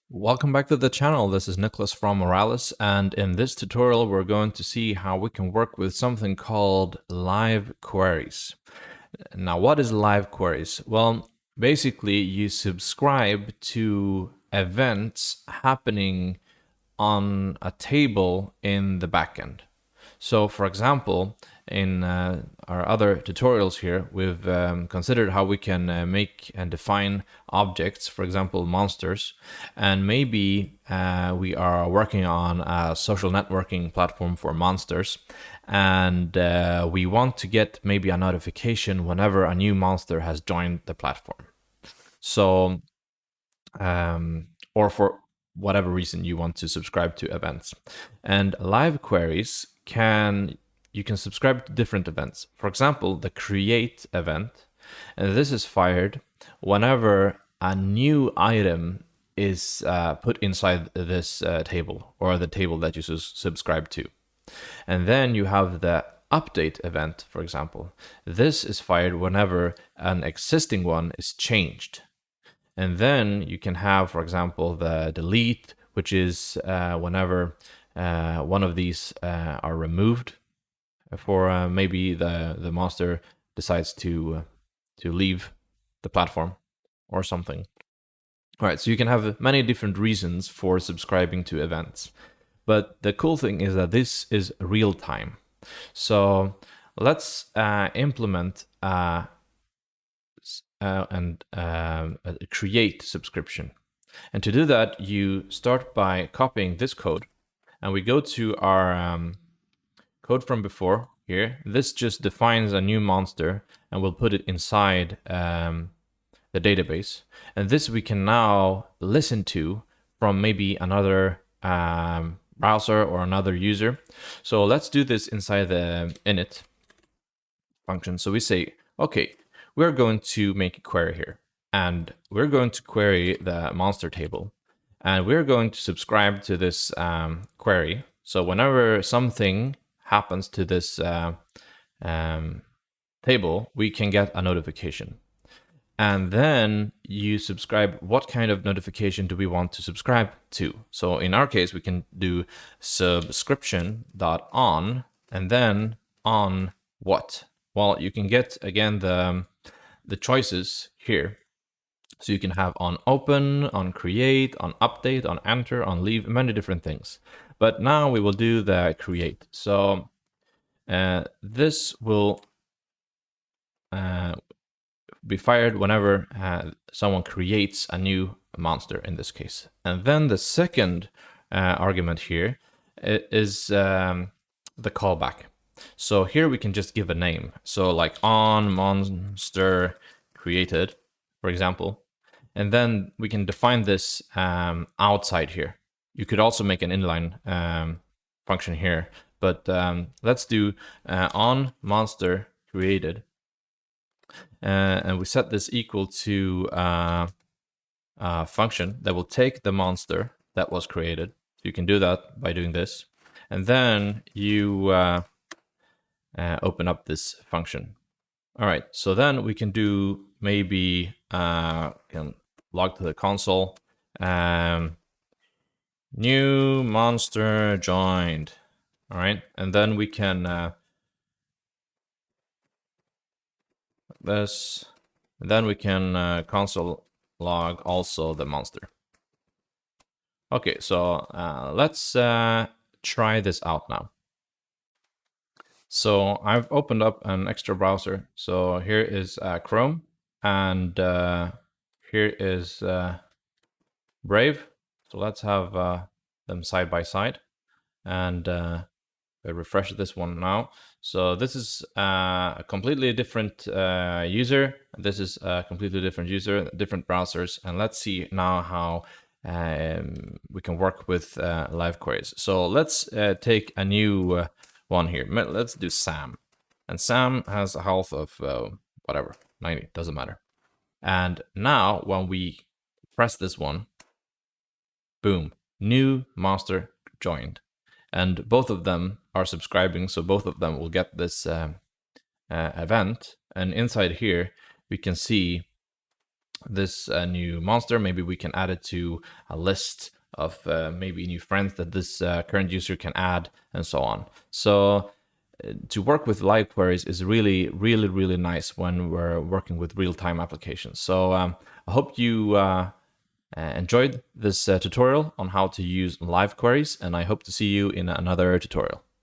Welcome back to the channel. This is Nicholas from Moralis, and in this tutorial we're going to see how we can work with something called live queries. Now, what is live queries? Well, basically you subscribe to events happening on a table in the backend. So for example, in our other tutorials here, we've considered how we can make and define objects, for example, monsters. And maybe we are working on a social networking platform for monsters. And we want to get maybe a notification whenever a new monster has joined the platform. So, or for whatever reason you want to subscribe to events. And live queries you can subscribe to different events. For example, the create event, and this is fired whenever a new item is put inside this table or the table that you subscribe to. And then you have the update event, for example. This is fired whenever an existing one is changed. And then you can have, for example, the delete, which is whenever one of these are removed, for maybe the monster decides to leave the platform or something. All right, so you can have many different reasons for subscribing to events. But the cool thing is that this is real time. So let's implement and create subscription. And to do that, you start by copying this code, and we go to our code from before here. This just defines a new monster, and we'll put it inside the database. And this we can now listen to from maybe another browser or another user. So let's do this inside the init function. So we say, okay, we're going to make a query here, and we're going to query the monster table, and we're going to subscribe to this query. So whenever something happens to this table, we can get a notification. And then you subscribe. What kind of notification do we want to subscribe to? So in our case, we can do subscription.on and then on what? Well, you can get again the choices here. So you can have on open, on create, on update, on enter, on leave, many different things. But now we will do the create. So this will be fired whenever someone creates a new monster in this case. And then the second argument here is the callback. So here we can just give a name. So like on monster created, for example, and then we can define this outside here. You could also make an inline function here, but let's do on monster created. And we set this equal to a function that will take the monster that was created. So you can do that by doing this. And then you open up this function. All right, so then we can do maybe can log to the console. New monster joined. All right, and then we can this. And then we can console log also the monster. Okay, so let's try this out now. So I've opened up an extra browser. So here is Chrome, and here is Brave. So let's have them side by side, and I refresh this one now. So this is a completely different user. This is a completely different user, different browsers. And let's see now how we can work with live queries. So let's take a new one here. Let's do Sam. And Sam has a health of whatever, 90, doesn't matter. And now when we press this one, boom, new monster joined. And both of them are subscribing, so both of them will get this event. And inside here, we can see this new monster. Maybe we can add it to a list of maybe new friends that this current user can add, and so on. So to work with live queries is really, really, really nice when we're working with real-time applications. So I hope you enjoyed this tutorial on how to use live queries, and I hope to see you in another tutorial.